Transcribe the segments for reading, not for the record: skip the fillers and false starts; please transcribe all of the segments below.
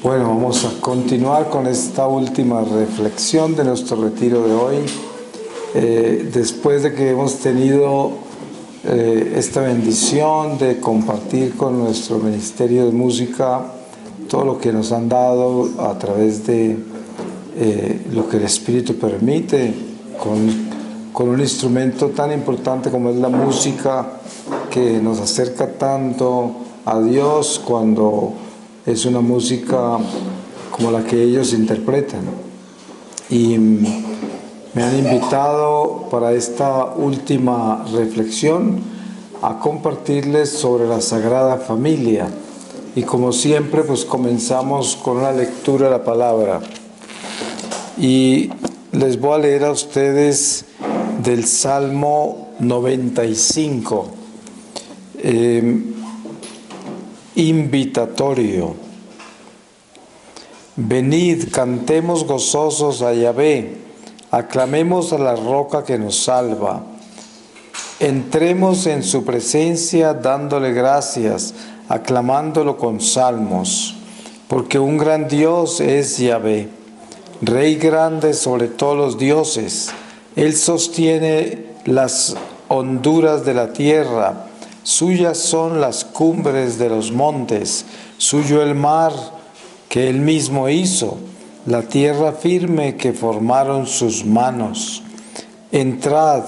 Bueno, vamos a continuar con esta última reflexión de nuestro retiro de hoy. Después de que hemos tenido esta bendición de compartir con nuestro Ministerio de Música todo lo que nos han dado a través de lo que el Espíritu permite, con un instrumento tan importante como es la música, que nos acerca tanto a Dios cuando es una música como la que ellos interpretan. Y me han invitado para esta última reflexión a compartirles sobre la Sagrada Familia. Y como siempre, pues comenzamos con una lectura de la palabra. Y les voy a leer a ustedes del Salmo 95. Invitatorio. Venid, cantemos gozosos a Yahvé, aclamemos a la roca que nos salva. Entremos en su presencia dándole gracias, aclamándolo con salmos, porque un gran Dios es Yahvé, Rey grande sobre todos los dioses. Él sostiene las honduras de la tierra, suyas son las cumbres de los montes, suyo el mar que él mismo hizo, la tierra firme que formaron sus manos. Entrad,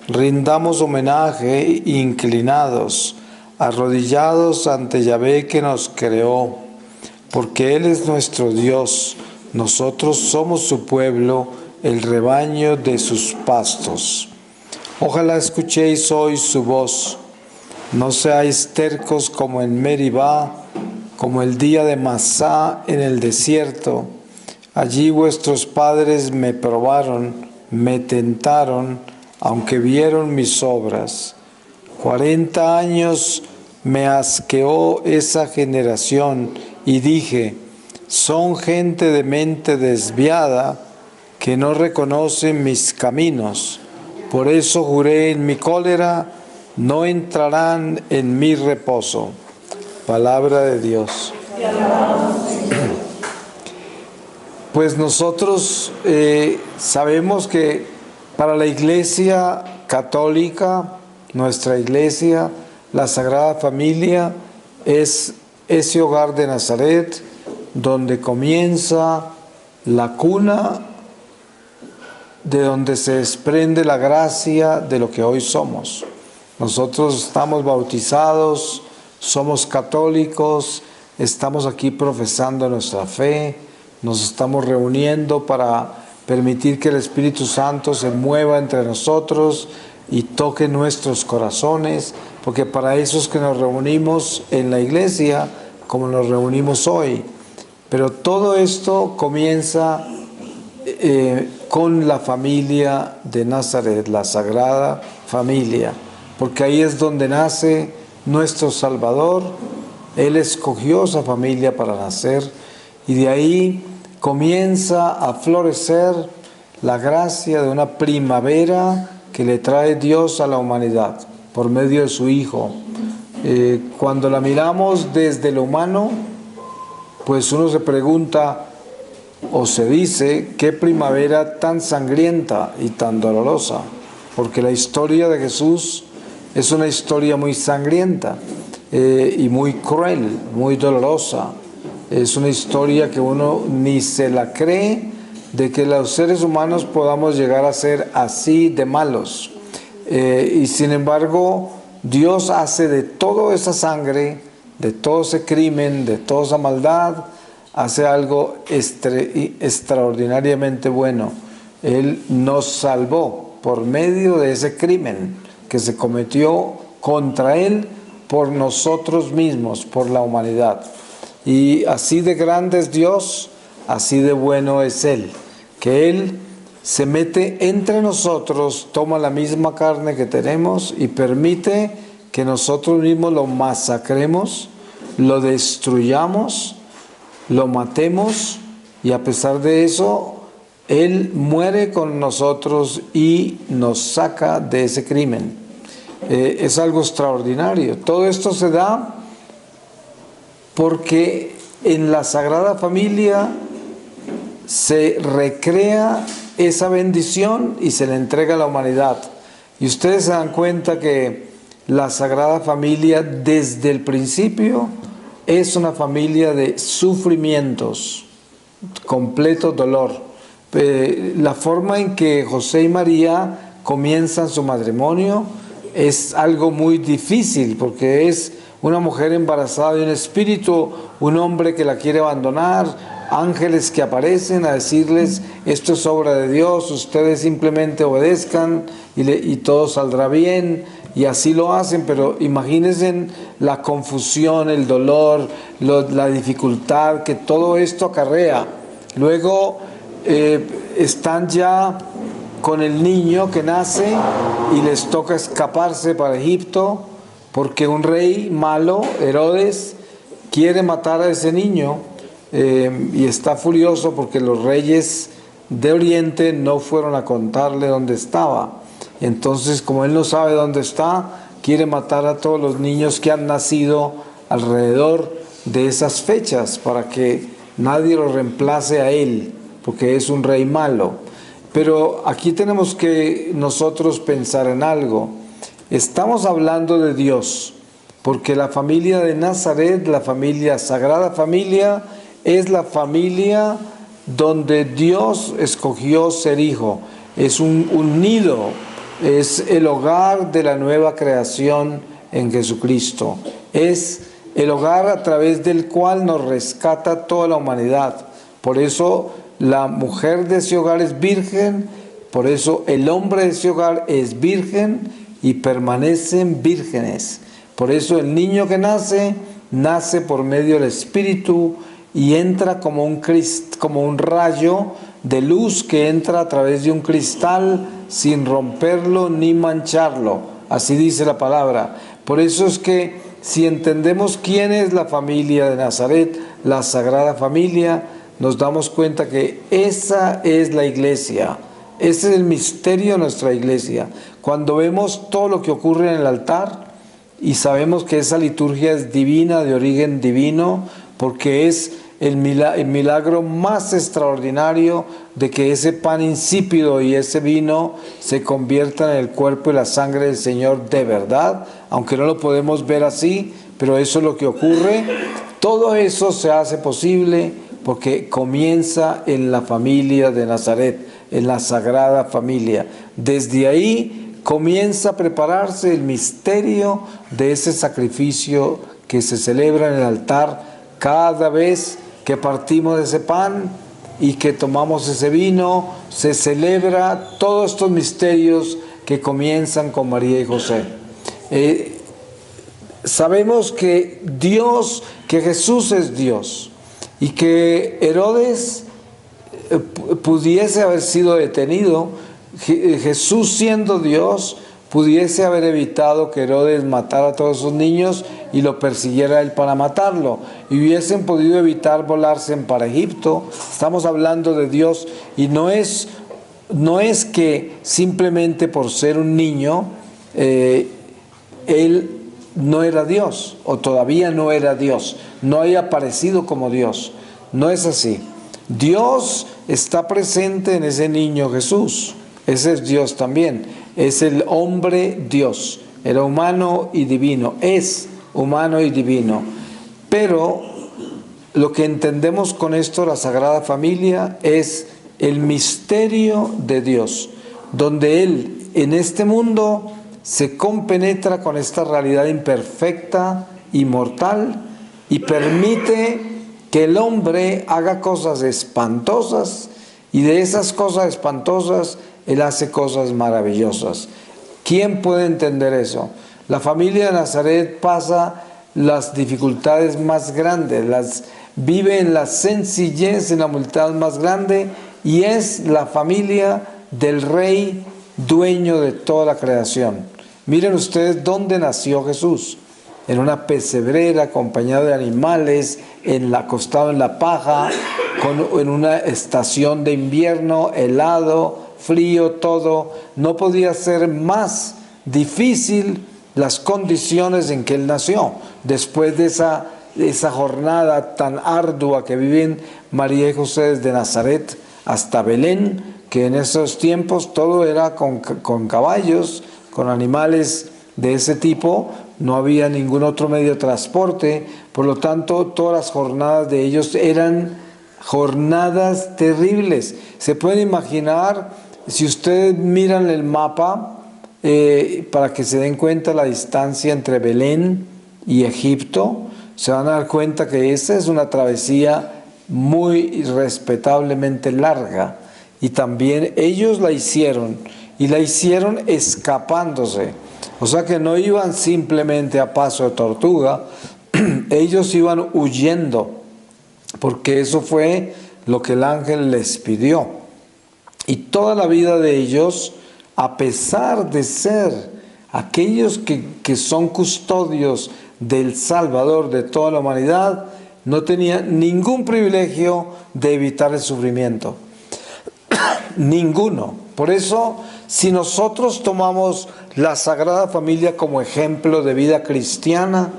rindamos homenaje inclinados, arrodillados ante Yahvé que nos creó, porque Él es nuestro Dios, nosotros somos su pueblo, el rebaño de sus pastos. Ojalá escuchéis hoy su voz, no seáis tercos como en Meribá, como el día de Masá en el desierto. Allí vuestros padres me probaron, me tentaron, aunque vieron mis obras. 40 años me asqueó esa generación y dije, son gente de mente desviada que no reconocen mis caminos. Por eso juré en mi cólera, no entrarán en mi reposo. Palabra de Dios. Pues nosotros sabemos que para la Iglesia Católica, nuestra Iglesia, la Sagrada Familia es ese hogar de Nazaret donde comienza la cuna, de donde se desprende la gracia de lo que hoy somos. Nosotros estamos bautizados, somos católicos, estamos aquí profesando nuestra fe, nos estamos reuniendo para permitir que el Espíritu Santo se mueva entre nosotros y toque nuestros corazones, porque para eso es que nos reunimos en la iglesia, como nos reunimos hoy. Pero todo esto comienza con la familia de Nazaret, la Sagrada Familia, porque ahí es donde nace nuestro Salvador. Él escogió esa familia para nacer y de ahí comienza a florecer la gracia de una primavera que le trae Dios a la humanidad por medio de su Hijo. Cuando la miramos desde lo humano, pues uno se pregunta o se dice, qué primavera tan sangrienta y tan dolorosa, porque la historia de Jesús es una historia muy sangrienta y muy cruel, muy dolorosa. Es una historia que uno ni se la cree, de que los seres humanos podamos llegar a ser así de malos. Y sin embargo, Dios hace de toda esa sangre, de todo ese crimen, de toda esa maldad, hace algo extraordinariamente bueno. Él nos salvó por medio de ese crimen que se cometió contra Él por nosotros mismos, por la humanidad. Y así de grande es Dios, así de bueno es Él, que Él se mete entre nosotros, toma la misma carne que tenemos y permite que nosotros mismos lo masacremos, lo destruyamos, lo matemos, y a pesar de eso, Él muere con nosotros y nos saca de ese crimen. Es algo extraordinario. Todo esto se da porque en la Sagrada Familia se recrea esa bendición y se le entrega a la humanidad. Y ustedes se dan cuenta que la Sagrada Familia desde el principio es una familia de sufrimientos, completo dolor. La forma en que José y María comienzan su matrimonio es algo muy difícil, porque es una mujer embarazada de un espíritu, un hombre que la quiere abandonar, ángeles que aparecen a decirles: esto es obra de Dios, ustedes simplemente obedezcan y todo saldrá bien. Y así lo hacen, pero imagínense la confusión, el dolor, la dificultad que todo esto acarrea. Luego están ya con el niño que nace y les toca escaparse para Egipto, porque un rey malo, Herodes, quiere matar a ese niño, y está furioso porque los reyes de Oriente no fueron a contarle dónde estaba. Entonces, como él no sabe dónde está, quiere matar a todos los niños que han nacido alrededor de esas fechas para que nadie lo reemplace a él, porque es un rey malo. Pero aquí tenemos que nosotros pensar en algo. Estamos hablando de Dios, porque la familia de Nazaret, la familia, Sagrada Familia, es la familia donde Dios escogió ser hijo. Es un nido, es el hogar de la nueva creación en Jesucristo. Es el hogar a través del cual nos rescata toda la humanidad. Por eso la mujer de ese hogar es virgen, por eso el hombre de ese hogar es virgen y permanecen vírgenes. Por eso el niño que nace, nace por medio del Espíritu y entra como un rayo de luz que entra a través de un cristal sin romperlo ni mancharlo. Así dice la palabra. Por eso es que si entendemos quién es la familia de Nazaret, la Sagrada Familia, nos damos cuenta que esa es la iglesia. Ese es el misterio de nuestra iglesia. Cuando vemos todo lo que ocurre en el altar y sabemos que esa liturgia es divina, de origen divino, porque es el milagro más extraordinario de que ese pan insípido y ese vino se conviertan en el cuerpo y la sangre del Señor de verdad, aunque no lo podemos ver así, pero eso es lo que ocurre. Todo eso se hace posible porque comienza en la familia de Nazaret, en la Sagrada Familia. Desde ahí comienza a prepararse el misterio de ese sacrificio que se celebra en el altar cada vez que partimos de ese pan y que tomamos ese vino. Se celebra todos estos misterios que comienzan con María y José. Sabemos que Jesús es Dios y que Herodes pudiese haber sido detenido. Jesús, siendo Dios, pudiese haber evitado que Herodes matara a todos sus niños y lo persiguiera él para matarlo, y hubiesen podido evitar volarse para Egipto. Estamos hablando de Dios, y no es que simplemente por ser un niño él no era Dios, o todavía no era Dios, no haya aparecido como Dios. No es así. Dios está presente en ese niño Jesús. Ese es Dios también. Es el hombre Dios. Era humano y divino. Es humano y divino. Pero lo que entendemos con esto, la Sagrada Familia, es el misterio de Dios, donde Él en este mundo se compenetra con esta realidad imperfecta y mortal y permite que el hombre haga cosas espantosas, y de esas cosas espantosas Él hace cosas maravillosas. ¿Quién puede entender eso? La familia de Nazaret pasa las dificultades más grandes, vive en la sencillez, en la humildad más grande, y es la familia del Rey, dueño de toda la creación. Miren ustedes dónde nació Jesús: en una pesebrera, acompañado de animales, acostado en la paja, en una estación de invierno, helado, frío, todo. No podía ser más difícil las condiciones en que Él nació, después de esa esa jornada tan ardua que viven María y José desde Nazaret hasta Belén, que en esos tiempos todo era con caballos, con animales de ese tipo, no había ningún otro medio de transporte, por lo tanto todas las jornadas de ellos eran jornadas terribles. Se pueden imaginar, si ustedes miran el mapa, para que se den cuenta la distancia entre Belén y Egipto, se van a dar cuenta que esa es una travesía muy respetablemente larga. Y también ellos la hicieron, y la hicieron escapándose. O sea que no iban simplemente a paso de tortuga, ellos iban huyendo, porque eso fue lo que el ángel les pidió. Y toda la vida de ellos, a pesar de ser aquellos que son custodios del Salvador de toda la humanidad, no tenían ningún privilegio de evitar el sufrimiento. Ninguno. Por eso, si nosotros tomamos la Sagrada Familia como ejemplo de vida cristiana,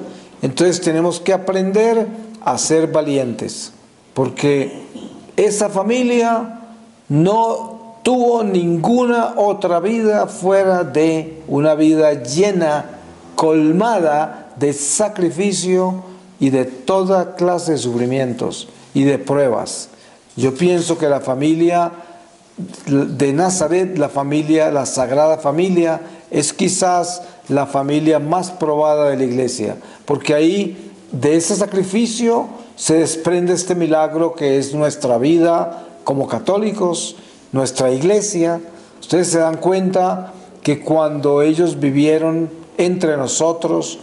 entonces tenemos que aprender a ser valientes, porque esa familia no tuvo ninguna otra vida fuera de una vida llena, colmada de sacrificio y de toda clase de sufrimientos y de pruebas. Yo pienso que la familia de Nazaret, la Sagrada Familia, es quizás la familia más probada de la Iglesia, porque ahí de ese sacrificio se desprende este milagro que es nuestra vida como católicos, nuestra Iglesia. Ustedes se dan cuenta que cuando ellos vivieron entre nosotros,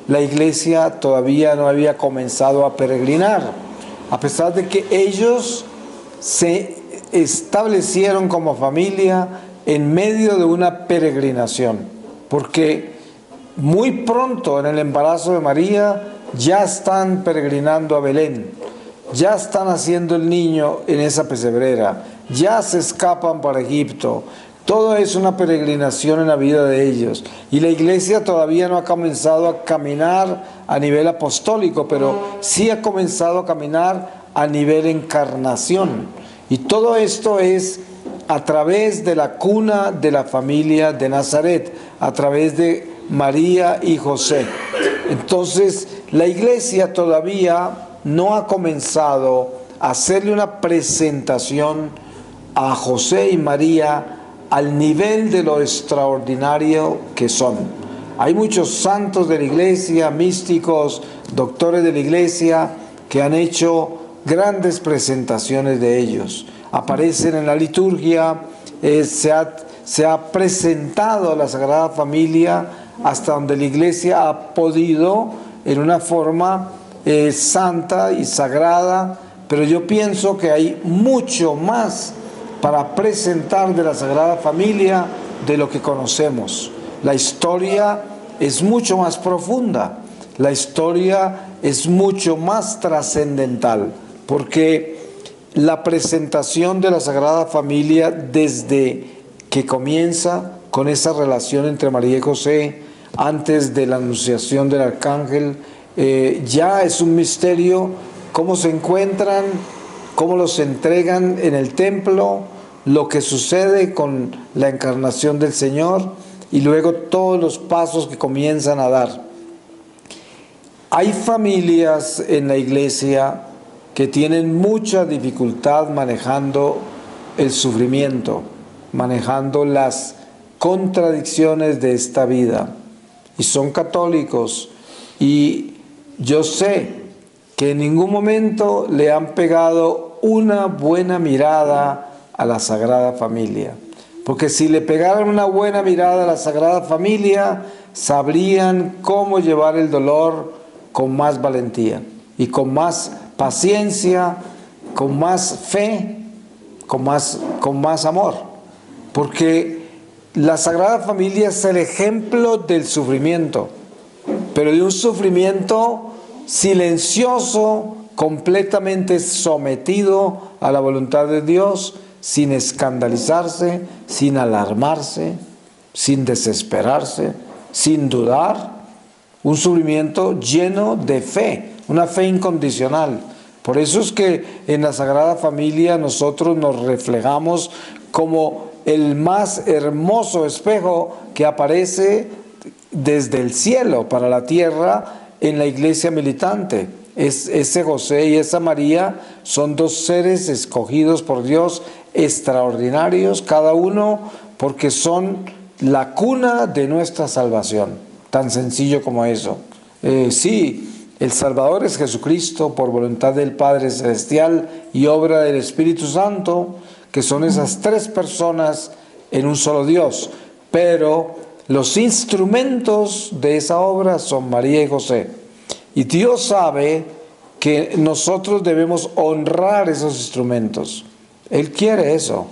la Iglesia todavía no había comenzado a peregrinar, a pesar de que ellos se establecieron como familia en medio de una peregrinación, porque muy pronto en el embarazo de María ya están peregrinando a Belén, ya están haciendo el niño en esa pesebrera, ya se escapan para Egipto. Todo es una peregrinación en la vida de ellos. Y la Iglesia todavía no ha comenzado a caminar a nivel apostólico, pero sí ha comenzado a caminar a nivel encarnación. Y todo esto es a través de la cuna de la familia de Nazaret, a través de María y José. Entonces, la Iglesia todavía no ha comenzado a hacerle una presentación a José y María al nivel de lo extraordinario que son. Hay muchos santos de la Iglesia, místicos, doctores de la Iglesia, que han hecho grandes presentaciones de ellos. Aparecen en la liturgia, se ha presentado la Sagrada Familia hasta donde la Iglesia ha podido, en una forma santa y sagrada, pero yo pienso que hay mucho más para presentar de la Sagrada Familia de lo que conocemos. La historia es mucho más profunda, la historia es mucho más trascendental, porque la presentación de la Sagrada Familia desde que comienza con esa relación entre María y José, antes de la anunciación del arcángel, ya es un misterio cómo se encuentran, cómo los entregan en el templo, lo que sucede con la encarnación del Señor y luego todos los pasos que comienzan a dar. Hay familias en la Iglesia que tienen mucha dificultad manejando el sufrimiento, manejando las contradicciones de esta vida, y son católicos, y yo sé que en ningún momento le han pegado una buena mirada a la Sagrada Familia, porque si le pegaran una buena mirada a la Sagrada Familia, sabrían cómo llevar el dolor con más valentía y con más paciencia, con más fe, con más amor, porque la Sagrada Familia es el ejemplo del sufrimiento, pero de un sufrimiento silencioso, completamente sometido a la voluntad de Dios, sin escandalizarse, sin alarmarse, sin desesperarse, sin dudar. un sufrimiento lleno de fe, una fe incondicional. Por eso es que en la Sagrada Familia nosotros nos reflejamos como el más hermoso espejo que aparece desde el cielo para la tierra en la iglesia militante. Ese José y esa María son dos seres escogidos por Dios, extraordinarios, cada uno porque son la cuna de nuestra salvación. Tan sencillo como eso. Sí, el Salvador es Jesucristo por voluntad del Padre Celestial y obra del Espíritu Santo, que son esas tres personas en un solo Dios. Pero los instrumentos de esa obra son María y José. Y Dios sabe que nosotros debemos honrar esos instrumentos. Él quiere eso.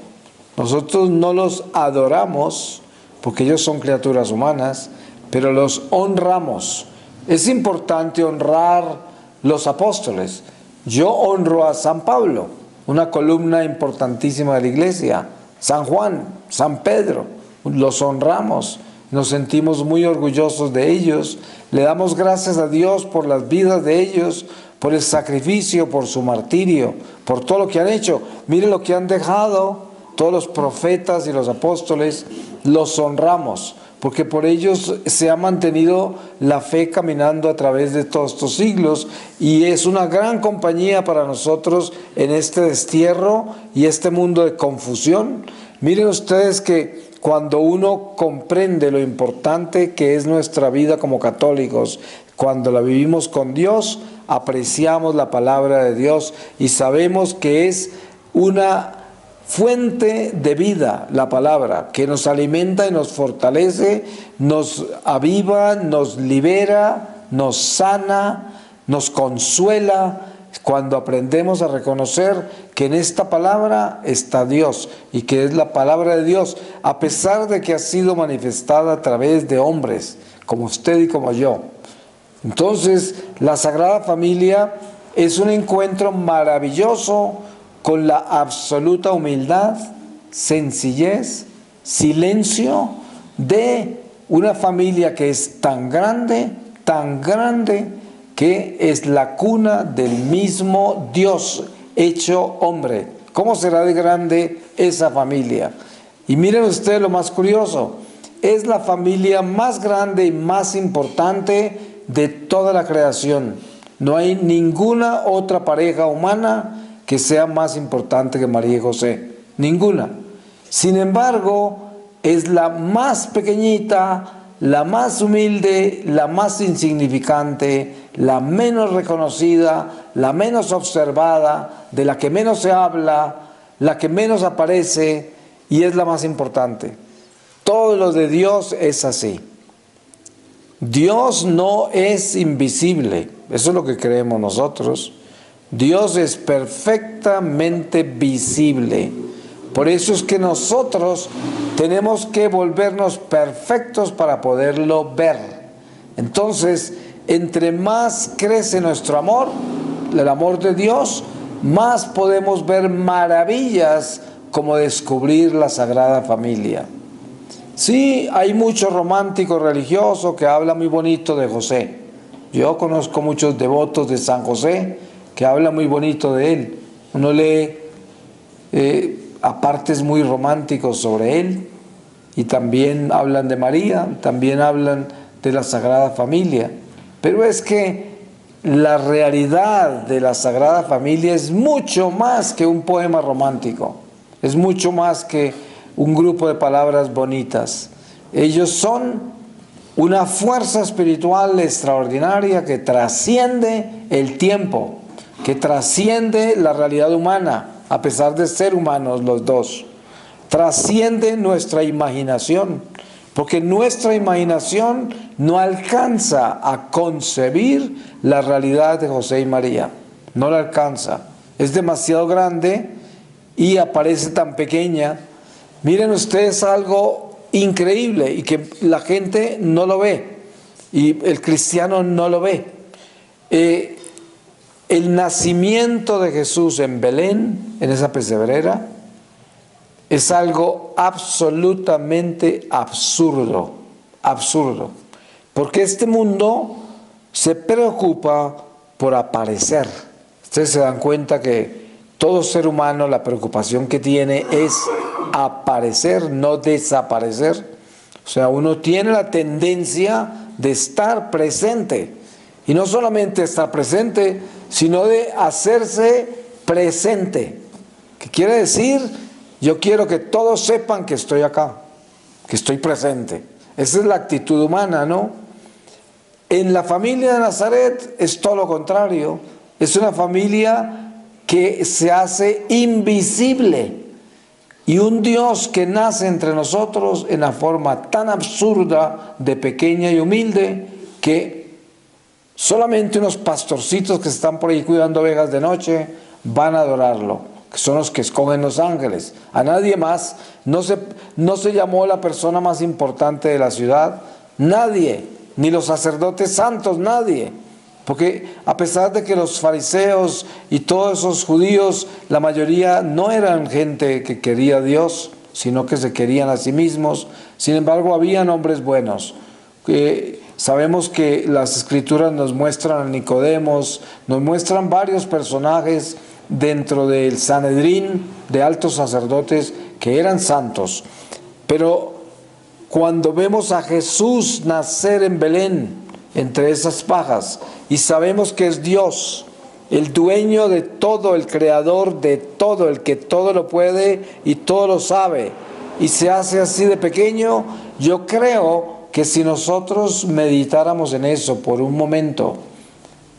Nosotros no los adoramos porque ellos son criaturas humanas, pero los honramos. Es importante honrar los apóstoles. Yo honro a San Pablo, una columna importantísima de la iglesia, San Juan, San Pedro, los honramos, nos sentimos muy orgullosos de ellos, le damos gracias a Dios por las vidas de ellos, por el sacrificio, por su martirio, por todo lo que han hecho. Miren lo que han dejado todos los profetas y los apóstoles, los honramos, porque por ellos se ha mantenido la fe caminando a través de todos estos siglos y es una gran compañía para nosotros en este destierro y este mundo de confusión. Miren ustedes que cuando uno comprende lo importante que es nuestra vida como católicos, cuando la vivimos con Dios, apreciamos la palabra de Dios y sabemos que es una fuente de vida, la palabra, que nos alimenta y nos fortalece, nos aviva, nos libera, nos sana, nos consuela, cuando aprendemos a reconocer que en esta palabra está Dios y que es la palabra de Dios, a pesar de que ha sido manifestada a través de hombres, como usted y como yo. Entonces, la Sagrada Familia es un encuentro maravilloso con la absoluta humildad, sencillez, silencio de una familia que es tan grande, que es la cuna del mismo Dios hecho hombre. ¿Cómo será de grande esa familia? Y miren ustedes lo más curioso, es la familia más grande y más importante de toda la creación. No hay ninguna otra pareja humana que sea más importante que María y José, ninguna. Sin embargo, es la más pequeñita, la más humilde, la más insignificante, la menos reconocida, la menos observada, de la que menos se habla, la que menos aparece y es la más importante. Todo lo de Dios es así. Dios no es invisible, eso es lo que creemos nosotros. Dios es perfectamente visible. Por eso es que nosotros tenemos que volvernos perfectos para poderlo ver. Entonces, entre más crece nuestro amor, el amor de Dios, más podemos ver maravillas como descubrir la Sagrada Familia. Sí, hay mucho romántico religioso que habla muy bonito de José. Yo conozco muchos devotos de San José que hablan muy bonito de él. Uno lee apartes muy románticos sobre él y también hablan de María, también hablan de la Sagrada Familia. Pero es que la realidad de la Sagrada Familia es mucho más que un poema romántico, es mucho más que un grupo de palabras bonitas. Ellos son una fuerza espiritual extraordinaria que trasciende el tiempo, que trasciende la realidad humana, a pesar de ser humanos los dos. Trasciende nuestra imaginación, porque nuestra imaginación no alcanza a concebir la realidad de José y María. No la alcanza. Es demasiado grande y aparece tan pequeña. Miren ustedes algo increíble y que la gente no lo ve y el cristiano no lo ve. El nacimiento de Jesús en Belén, en esa pesebrera, es algo absolutamente absurdo, absurdo. Porque este mundo se preocupa por aparecer. Ustedes se dan cuenta que todo ser humano, la preocupación que tiene es aparecer, no desaparecer. O sea, uno tiene la tendencia de estar presente. Y no solamente estar presente, sino de hacerse presente. ¿Qué quiere decir? Yo quiero que todos sepan que estoy acá, que estoy presente. Esa es la actitud humana, ¿no? En la familia de Nazaret es todo lo contrario. Es una familia que se hace invisible. Y un Dios que nace entre nosotros en la forma tan absurda de pequeña y humilde que solamente unos pastorcitos que están por ahí cuidando ovejas de noche van a adorarlo, que son los que escogen los ángeles. A nadie más, no se llamó la persona más importante de la ciudad, nadie, ni los sacerdotes santos, nadie. Porque a pesar de que los fariseos y todos esos judíos, la mayoría no eran gente que quería a Dios, sino que se querían a sí mismos, sin embargo habían hombres buenos. Sabemos que las escrituras nos muestran a Nicodemos, nos muestran varios personajes dentro del Sanedrín de altos sacerdotes que eran santos. Pero cuando vemos a Jesús nacer en Belén, entre esas pajas, y sabemos que es Dios, el dueño de todo, el creador de todo, el que todo lo puede y todo lo sabe, y se hace así de pequeño, yo creo que si nosotros meditáramos en eso por un momento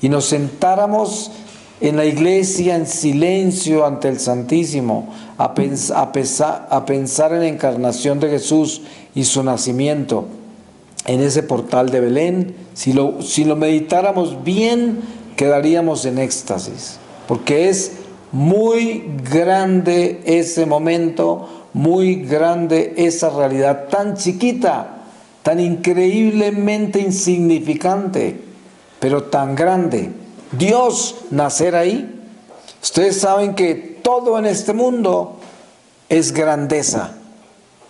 y nos sentáramos en la iglesia en silencio ante el Santísimo a pensar en la encarnación de Jesús y su nacimiento en ese portal de Belén, si lo meditáramos bien, quedaríamos en éxtasis, porque es muy grande ese momento, muy grande esa realidad tan chiquita, tan increíblemente insignificante, pero tan grande. Dios nacer ahí. Ustedes saben que todo en este mundo es grandeza.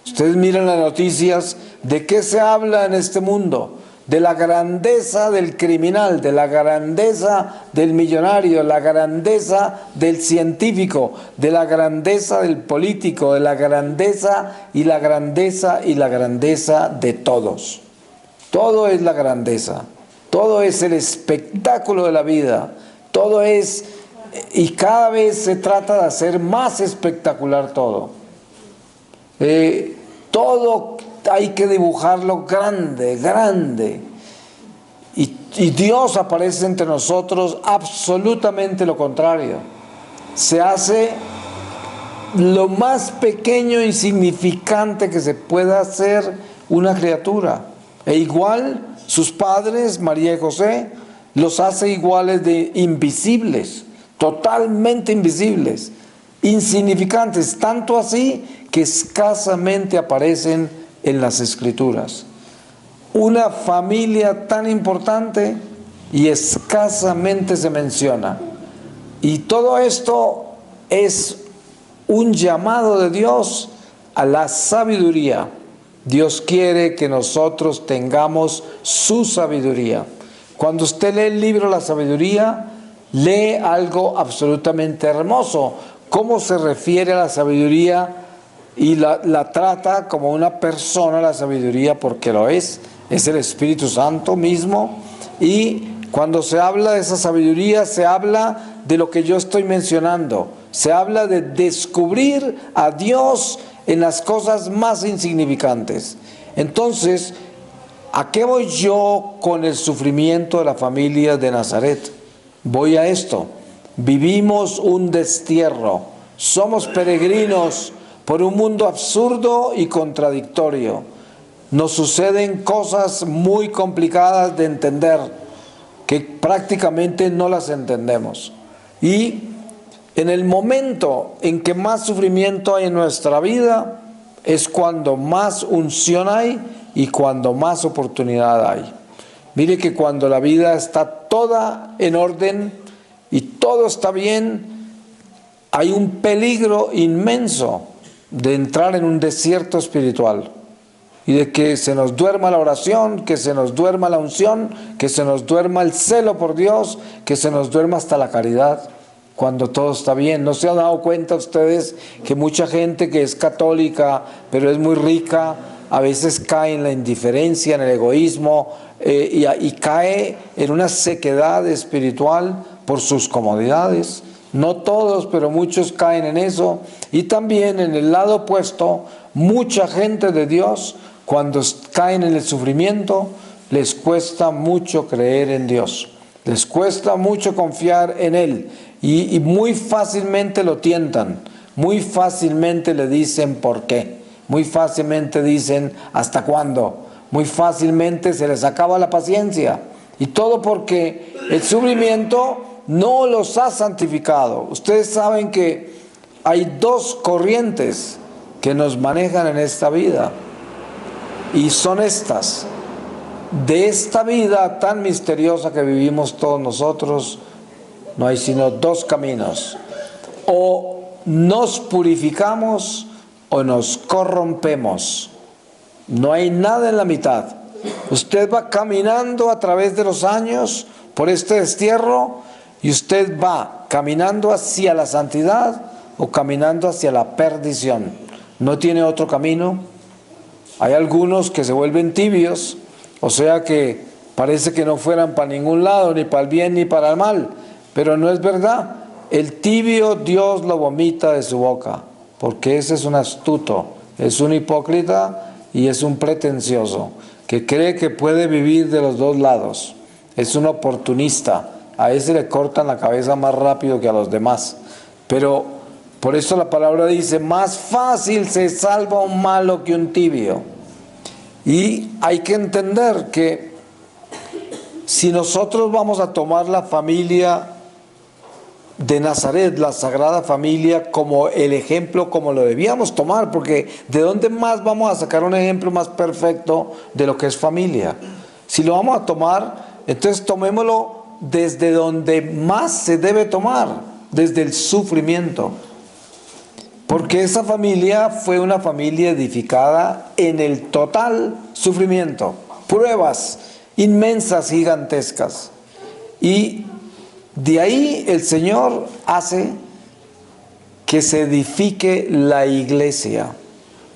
Ustedes miran las noticias, ¿de qué se habla en este mundo? De la grandeza del criminal, de la grandeza del millonario, de la grandeza del científico, de la grandeza del político, de la grandeza y la grandeza y la grandeza de todos. Todo es la grandeza, todo es el espectáculo de la vida, todo es, y cada vez se trata de hacer más espectacular todo. Todo hay que dibujarlo grande, grande. Y Dios aparece entre nosotros absolutamente lo contrario. Se hace lo más pequeño e insignificante que se pueda hacer una criatura. E igual sus padres, María y José, los hace iguales de invisibles, totalmente invisibles, insignificantes, tanto así que escasamente aparecen en las escrituras. Una familia tan importante y escasamente se menciona. Y todo esto es un llamado de Dios a la sabiduría. Dios quiere que nosotros tengamos su sabiduría. Cuando usted lee el libro La Sabiduría, lee algo absolutamente hermoso. ¿Cómo se refiere a la sabiduría? Y la trata como una persona, la sabiduría, porque lo es el Espíritu Santo mismo. Y cuando se habla de esa sabiduría, se habla de lo que yo estoy mencionando. Se habla de descubrir a Dios en las cosas más insignificantes. Entonces, ¿a qué voy yo con el sufrimiento de la familia de Nazaret? Voy a esto. Vivimos un destierro. Somos peregrinos por un mundo absurdo y contradictorio. Nos suceden cosas muy complicadas de entender, que prácticamente no las entendemos. Y en el momento en que más sufrimiento hay en nuestra vida, es cuando más unción hay y cuando más oportunidad hay. Mire que cuando la vida está toda en orden y todo está bien, hay un peligro inmenso de entrar en un desierto espiritual. y de que se nos duerma la oración, que se nos duerma la unción, que se nos duerma el celo por Dios, que se nos duerma hasta la caridad, cuando todo está bien. ¿No se han dado cuenta ustedes que mucha gente que es católica, pero es muy rica, a veces cae en la indiferencia, en el egoísmo, y cae en una sequedad espiritual por sus comodidades? No todos, pero muchos caen en eso. Y también en el lado opuesto, mucha gente de Dios, cuando caen en el sufrimiento, les cuesta mucho creer en Dios, les cuesta mucho confiar en Él, y muy fácilmente lo tientan, muy fácilmente le dicen por qué, muy fácilmente dicen hasta cuándo, muy fácilmente se les acaba la paciencia, y todo porque el sufrimiento no los ha santificado. Ustedes saben que hay dos corrientes que nos manejan en esta vida, y son estas. De esta vida tan misteriosa que vivimos todos nosotros, no hay sino dos caminos: o nos purificamos o nos corrompemos. No hay nada en la mitad. Usted va caminando a través de los años por este destierro, y usted va caminando hacia la santidad o caminando hacia la perdición. No tiene otro camino. Hay algunos que se vuelven tibios, o sea que parece que no fueran para ningún lado, ni para el bien ni para el mal, pero no es verdad. El tibio Dios lo vomita de su boca, porque ese es un astuto, es un hipócrita y es un pretencioso, que cree que puede vivir de los dos lados. Es un oportunista, a ese le cortan la cabeza más rápido que a los demás. Pero por eso la palabra dice, más fácil se salva un malo que un tibio. Y hay que entender que si nosotros vamos a tomar la familia de Nazaret, la Sagrada Familia, como el ejemplo, como lo debíamos tomar, porque ¿de dónde más vamos a sacar un ejemplo más perfecto de lo que es familia? Si lo vamos a tomar, entonces tomémoslo desde donde más se debe tomar, desde el sufrimiento. Porque esa familia fue una familia edificada en el total sufrimiento, pruebas inmensas, gigantescas. Y de ahí el Señor hace que se edifique la iglesia.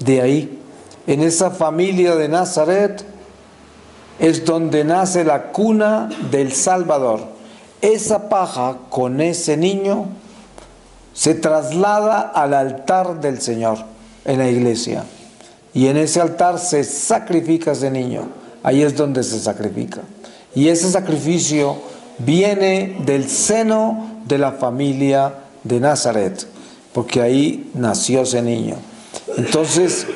De ahí, en esa familia de Nazaret, es donde nace la cuna del Salvador. Esa paja con ese niño se traslada al altar del Señor en la iglesia, y en ese altar se sacrifica ese niño. Ahí es donde se sacrifica, y ese sacrificio viene del seno de la familia de Nazaret, porque ahí nació ese niño. Entonces,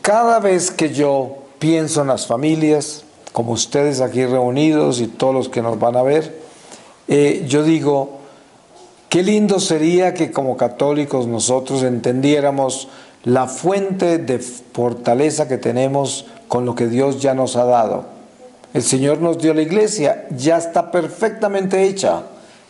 cada vez que yo pienso en las familias, como ustedes aquí reunidos y todos los que nos van a ver, yo digo, qué lindo sería que como católicos nosotros entendiéramos la fuente de fortaleza que tenemos con lo que Dios ya nos ha dado. El Señor nos dio la iglesia, ya está perfectamente hecha,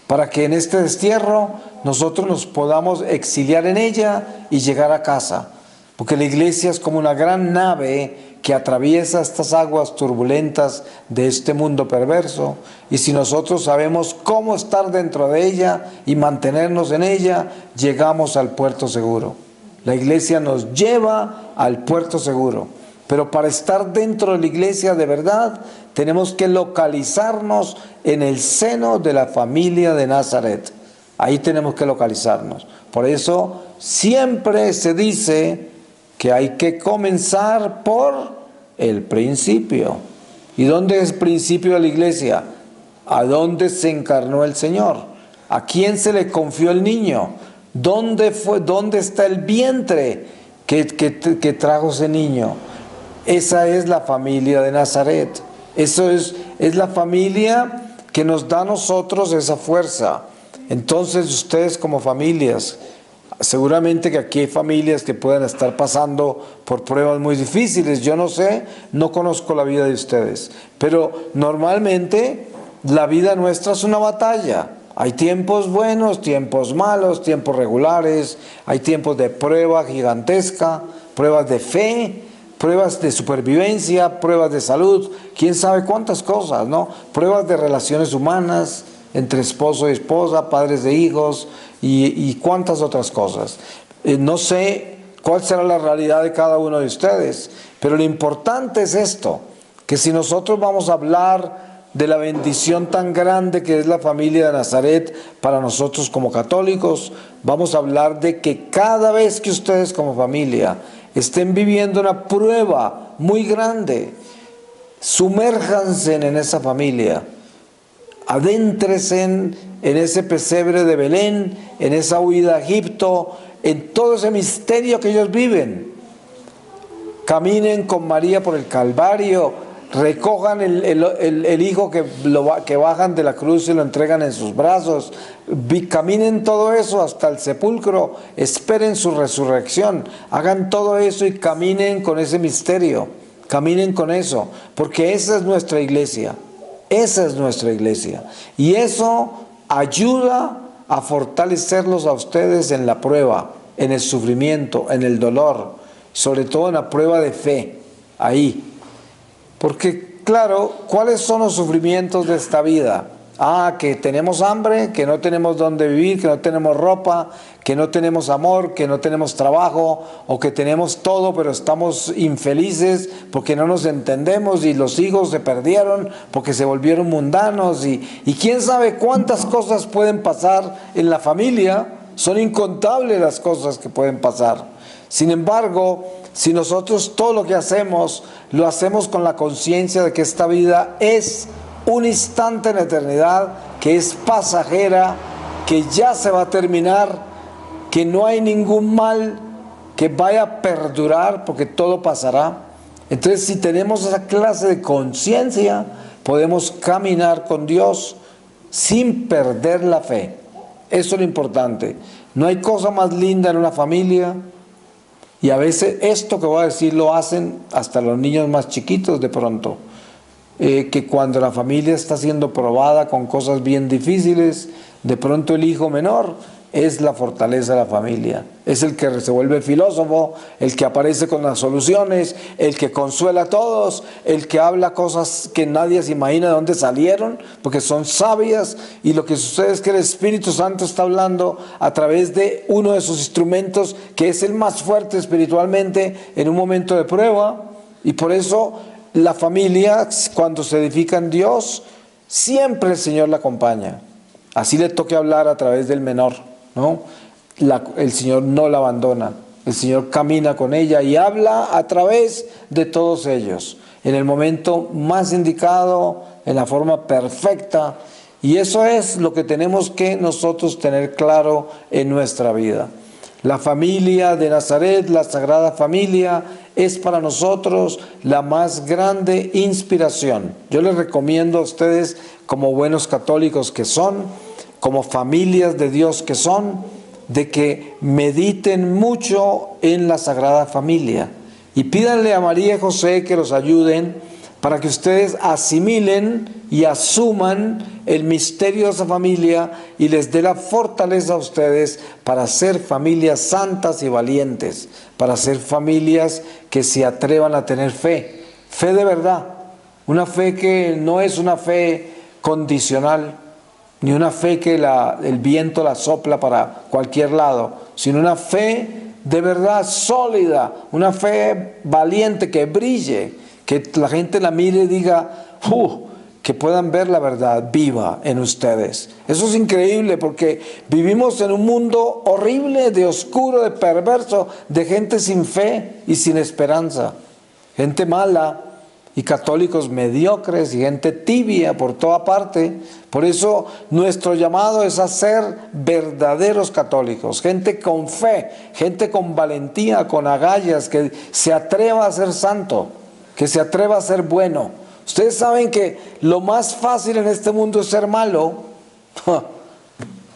para que en este destierro nosotros nos podamos exiliar en ella y llegar a casa. Porque la iglesia es como una gran nave que atraviesa estas aguas turbulentas de este mundo perverso, y si nosotros sabemos cómo estar dentro de ella y mantenernos en ella, llegamos al puerto seguro. La iglesia nos lleva al puerto seguro, pero para estar dentro de la iglesia de verdad, tenemos que localizarnos en el seno de la familia de Nazaret. Ahí tenemos que localizarnos. Por eso siempre se dice que hay que comenzar por el principio. ¿Y dónde es el principio de la iglesia? ¿A dónde se encarnó el Señor? ¿A quién se le confió el niño? ¿Dónde está el vientre que trajo ese niño? Esa es la familia de Nazaret. Eso es la familia que nos da a nosotros esa fuerza. Entonces ustedes como familias, seguramente que aquí hay familias que pueden estar pasando por pruebas muy difíciles. Yo no sé, no conozco la vida de ustedes, pero normalmente la vida nuestra es una batalla. Hay tiempos buenos, tiempos malos, tiempos regulares, hay tiempos de prueba gigantesca, pruebas de fe, pruebas de supervivencia, pruebas de salud, quién sabe cuántas cosas, ¿no? Pruebas de relaciones humanas entre esposo y esposa, padres de hijos y cuántas otras cosas. No sé cuál será la realidad de cada uno de ustedes, pero lo importante es esto, que si nosotros vamos a hablar de la bendición tan grande que es la familia de Nazaret para nosotros como católicos, vamos a hablar de que cada vez que ustedes como familia estén viviendo una prueba muy grande, sumérjanse en esa familia, adéntrense en ese pesebre de Belén, en esa huida a Egipto, en todo ese misterio que ellos viven. Caminen con María por el Calvario, recojan el hijo que bajan de la cruz y lo entregan en sus brazos, caminen todo eso hasta el sepulcro, esperen su resurrección, hagan todo eso y caminen con ese misterio, caminen con eso, porque esa es nuestra iglesia, esa es nuestra iglesia, y eso ayuda a fortalecerlos a ustedes en la prueba, en el sufrimiento, en el dolor, sobre todo en la prueba de fe, ahí. Porque, claro, ¿cuáles son los sufrimientos de esta vida? Que tenemos hambre, que no tenemos dónde vivir, que no tenemos ropa, que no tenemos amor, que no tenemos trabajo, o que tenemos todo pero estamos infelices porque no nos entendemos y los hijos se perdieron porque se volvieron mundanos y quién sabe cuántas cosas pueden pasar en la familia. Son incontables las cosas que pueden pasar. Sin embargo, si nosotros todo lo que hacemos, lo hacemos con la conciencia de que esta vida es un instante en la eternidad, que es pasajera, que ya se va a terminar, que no hay ningún mal que vaya a perdurar, porque todo pasará. Entonces, si tenemos esa clase de conciencia, podemos caminar con Dios sin perder la fe. Eso es lo importante. No hay cosa más linda en una familia. Y a veces esto que voy a decir lo hacen hasta los niños más chiquitos de pronto. Que cuando la familia está siendo probada con cosas bien difíciles, de pronto el hijo menor es la fortaleza de la familia. Es el que se vuelve filósofo, el que aparece con las soluciones, el que consuela a todos, el que habla cosas que nadie se imagina de dónde salieron, porque son sabias, y lo que sucede es que el Espíritu Santo está hablando a través de uno de sus instrumentos, que es el más fuerte espiritualmente en un momento de prueba, y por eso la familia, cuando se edifica en Dios, siempre el Señor la acompaña. Así le toque hablar a través del menor, ¿no? El Señor no la abandona, el Señor camina con ella y habla a través de todos ellos, en el momento más indicado, en la forma perfecta, y eso es lo que tenemos que nosotros tener claro en nuestra vida. La familia de Nazaret, la Sagrada Familia, es para nosotros la más grande inspiración. Yo les recomiendo a ustedes, como buenos católicos que son, como familias de Dios que son, de que mediten mucho en la Sagrada Familia y pídanle a María y José que los ayuden para que ustedes asimilen y asuman el misterio de esa familia y les dé la fortaleza a ustedes para ser familias santas y valientes, para ser familias que se atrevan a tener fe, fe de verdad, una fe que no es una fe condicional, ni una fe que el viento la sopla para cualquier lado, sino una fe de verdad sólida, una fe valiente que brille, que la gente la mire y diga, que puedan ver la verdad viva en ustedes. Eso es increíble porque vivimos en un mundo horrible, de oscuro, de perverso, de gente sin fe y sin esperanza, gente mala y católicos mediocres y gente tibia por toda parte. Por eso nuestro llamado es a ser verdaderos católicos, gente con fe, gente con valentía, con agallas, que se atreva a ser santo, que se atreva a ser bueno. Ustedes saben que lo más fácil en este mundo es ser malo.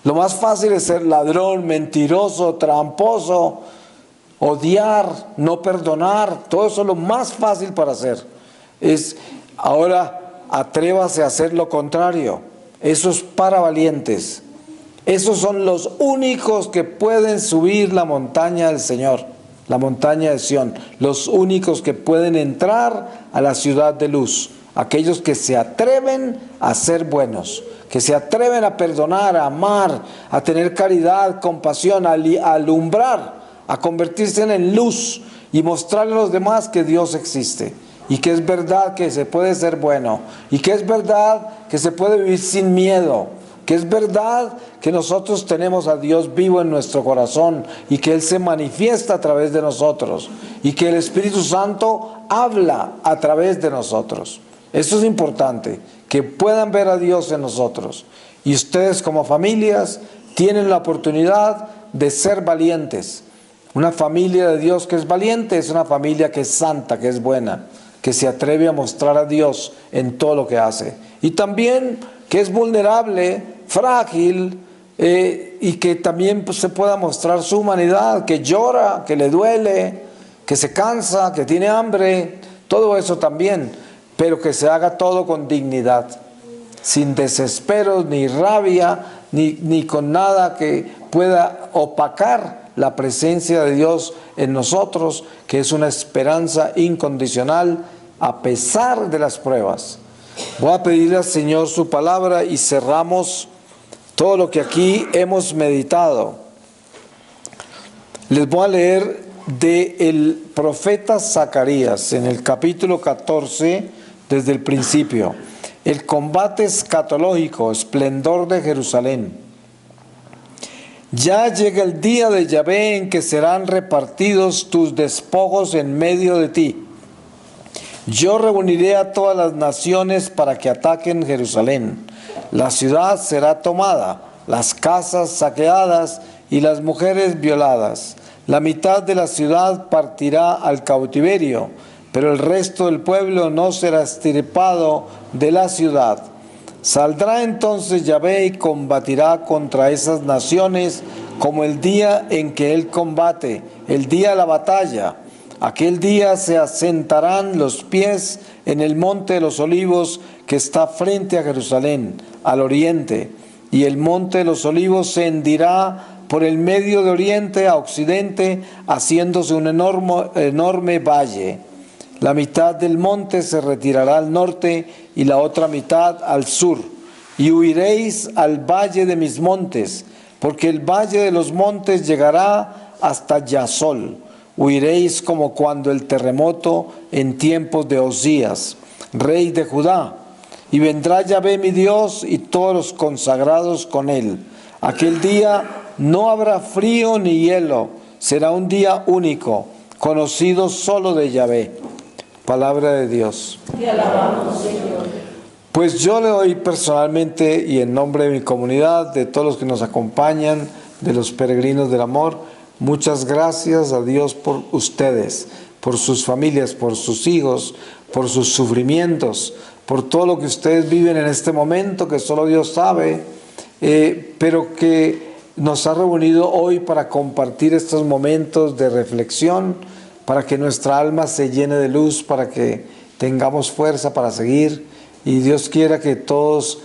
Lo más fácil es ser ladrón, mentiroso, tramposo, odiar, no perdonar. Todo eso es lo más fácil para hacer. Ahora atrévase a hacer lo contrario. Eso es para valientes. Esos son los únicos que pueden subir la montaña del Señor. la montaña de Sión, los únicos que pueden entrar a la ciudad de luz, aquellos que se atreven a ser buenos, que se atreven a perdonar, a amar, a tener caridad, compasión, a alumbrar, a convertirse en luz y mostrarle a los demás que Dios existe y que es verdad que se puede ser bueno y que es verdad que se puede vivir sin miedo, que es verdad que nosotros tenemos a Dios vivo en nuestro corazón y que Él se manifiesta a través de nosotros y que el Espíritu Santo habla a través de nosotros. Esto es importante, que puedan ver a Dios en nosotros. Y ustedes como familias tienen la oportunidad de ser valientes. Una familia de Dios que es valiente es una familia que es santa, que es buena, que se atreve a mostrar a Dios en todo lo que hace. Y también que es vulnerable, frágil, y que también se pueda mostrar su humanidad, que llora, que le duele, que se cansa, que tiene hambre, todo eso también, pero que se haga todo con dignidad, sin desesperos, ni rabia, ni con nada que pueda opacar la presencia de Dios en nosotros, que es una esperanza incondicional a pesar de las pruebas. Voy a pedirle al Señor su palabra y cerramos todo lo que aquí hemos meditado. Les voy a leer del profeta Zacarías en el capítulo 14, desde el principio. El combate escatológico, esplendor de Jerusalén. Ya llega el día de Yahvé en que serán repartidos tus despojos en medio de ti. Yo reuniré a todas las naciones para que ataquen Jerusalén. La ciudad será tomada, las casas saqueadas y las mujeres violadas. La mitad de la ciudad partirá al cautiverio, pero el resto del pueblo no será extirpado de la ciudad. Saldrá entonces Yahvé y combatirá contra esas naciones como el día en que él combate, el día de la batalla. Aquel día se asentarán los pies en el monte de los olivos que está frente a Jerusalén, al oriente, y el monte de los olivos se hendirá por el medio de oriente a occidente, haciéndose un enorme valle. La mitad del monte se retirará al norte y la otra mitad al sur. Y huiréis al valle de mis montes, porque el valle de los montes llegará hasta Yazol. Huiréis como cuando el terremoto en tiempos de Osías, rey de Judá. Y vendrá Yahvé mi Dios y todos los consagrados con él. Aquel día no habrá frío ni hielo, será un día único, conocido solo de Yahvé. Palabra de Dios. Te alabamos, Señor. Pues yo le doy personalmente y en nombre de mi comunidad, de todos los que nos acompañan, de los peregrinos del amor, muchas gracias a Dios por ustedes, por sus familias, por sus hijos, por sus sufrimientos, por todo lo que ustedes viven en este momento que solo Dios sabe, pero que nos ha reunido hoy para compartir estos momentos de reflexión, para que nuestra alma se llene de luz, para que tengamos fuerza para seguir, y Dios quiera que todos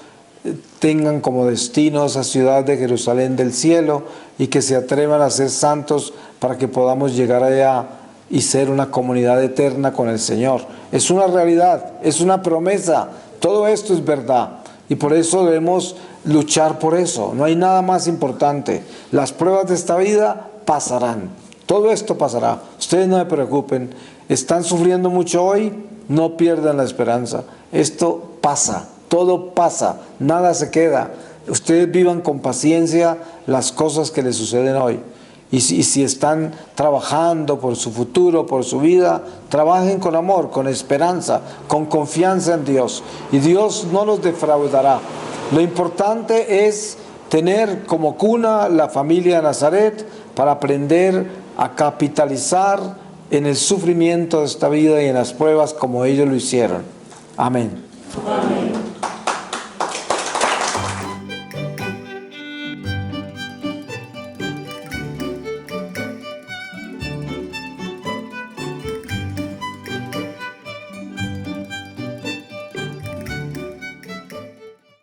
tengan como destino esa ciudad de Jerusalén del cielo y que se atrevan a ser santos para que podamos llegar allá y ser una comunidad eterna con el Señor. Es una realidad, es una promesa, todo esto es verdad y por eso debemos luchar por eso. No hay nada más importante. Las pruebas de esta vida pasarán, todo esto pasará. Ustedes no se preocupen, están sufriendo mucho hoy, no pierdan la esperanza. Esto pasa. Todo pasa, nada se queda. Ustedes vivan con paciencia las cosas que les suceden hoy. Y si están trabajando por su futuro, por su vida, trabajen con amor, con esperanza, con confianza en Dios. Y Dios no los defraudará. Lo importante es tener como cuna la familia de Nazaret para aprender a capitalizar en el sufrimiento de esta vida y en las pruebas como ellos lo hicieron. Amén. Amén.